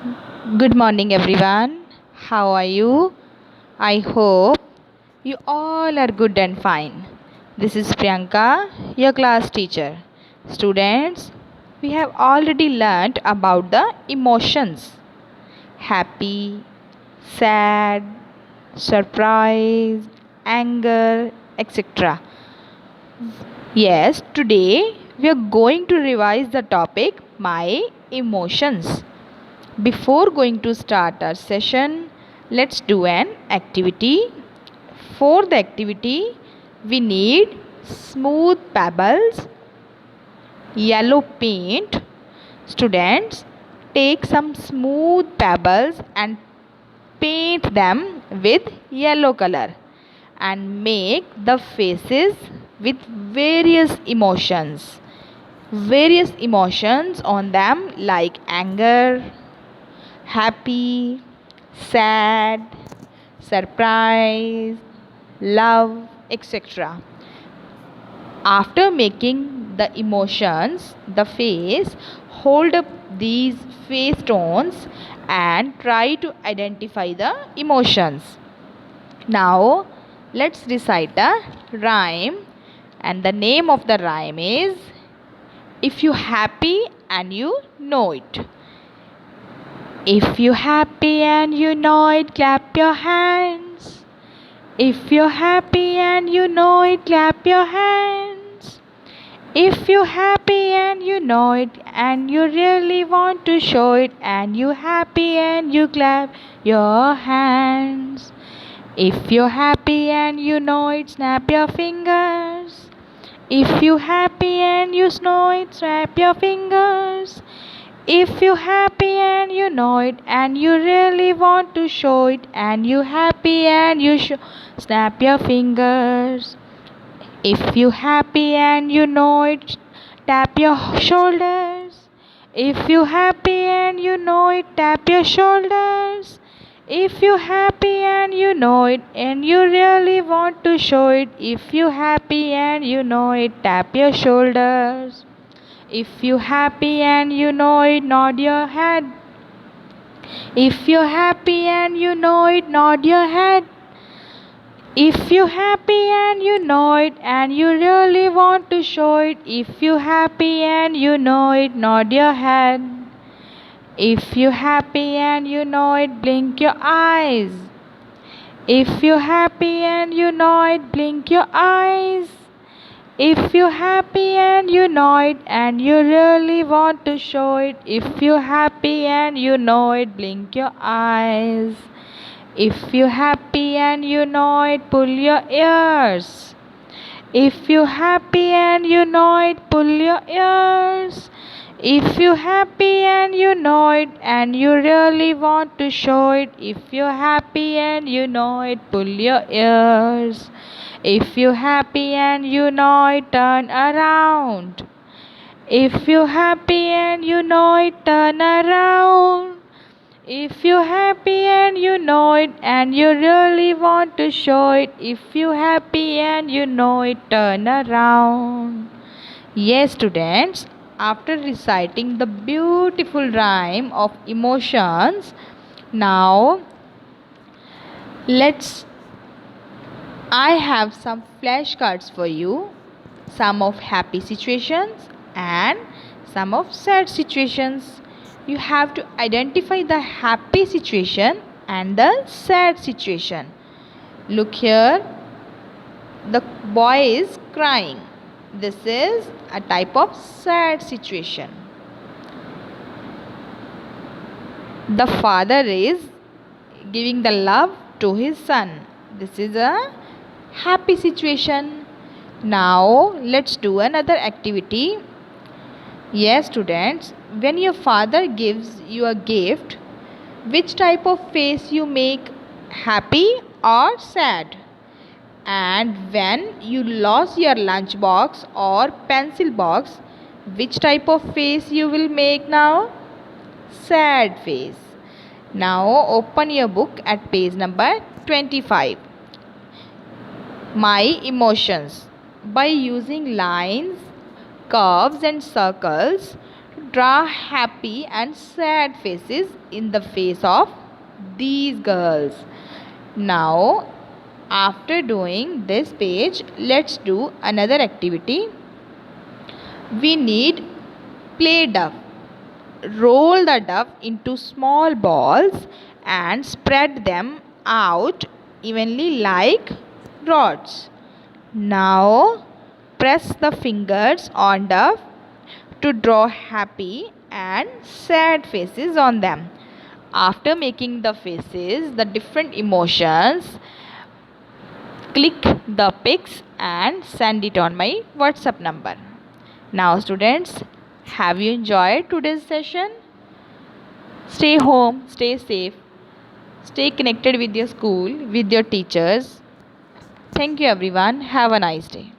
Good morning, everyone. How are you? I hope you all are good and fine. This is Priyanka, your class teacher. Students, we have already learnt about the emotions happy, sad, surprise, anger, etc. Yes, today we are going to revise the topic my emotions. Before going to start our session, let's do an activity. For the activity, we need smooth pebbles, yellow paint. Students, take some smooth pebbles and paint them with yellow color and make the faces with various emotions. Various emotions on them like anger, happy, sad, surprise, love, etc. After making the emotions, the face, hold up these face tones and try to identify the emotions. Now, let's recite the rhyme, and the name of the rhyme is If You Happy and You Know It. If you happy and you know it, clap your hands. If you're happy and you know it, clap your hands. If you're happy and you know it and you really want to show it and you happy and you clap your hands. If you're happy and you know it, snap your fingers. If you happy and you know it, snap your fingers. If you happy and you know it and you really want to show it and you happy and you snap your fingers. If you happy and you know it, tap your shoulders. If you happy and you know it, tap your shoulders. If you happy and you know it and you really want to show it, if you happy and you know it, tap your shoulders. If you happy and you know it, nod your head. If you're happy and you know it, nod your head. If you happy and you know it and you really want to show it, if you happy and you know it, nod your head. If you happy and you know it, blink your eyes. If you happy and you know it, blink your eyes. If you're happy and you know it and you really want to show it, if you're happy and you know it, blink your eyes. If you're happy and you know it, pull your ears. If you're happy and you know it, pull your ears. If you're happy and you know it and you really want to show it, if you're happy and you know it, pull your ears. If you're happy and you know it, turn around. If you're happy and you know it, turn around. If you're happy and you know it and you really want to show it, if you're happy and you know it, turn around. Yes, students, after reciting the beautiful rhyme of emotions, now I have some flashcards for you, some of happy situations and some of sad situations. You have to identify the happy situation and the sad situation. Look here, the boy is crying. This is a type of sad situation. The father is giving the love to his son. This is a happy situation. Now let's do another activity. Yes, students, when your father gives you a gift, which type of face you make, happy or sad? And when you lost your lunch box or pencil box, which type of face you will make now? Sad face. Now open your book at page number 25. My emotions. By using lines, curves and circles, draw happy and sad faces in the face of these girls. Now, after doing this page, let's do another activity. We need play dove. Roll the dove into small balls and spread them out evenly like rods. Now, press the fingers on dove to draw happy and sad faces on them. After making the faces, the different emotions, click the pics and send it on my WhatsApp number. Now students, have you enjoyed today's session? Stay home, stay safe, stay connected with your school, with your teachers. Thank you everyone. Have a nice day.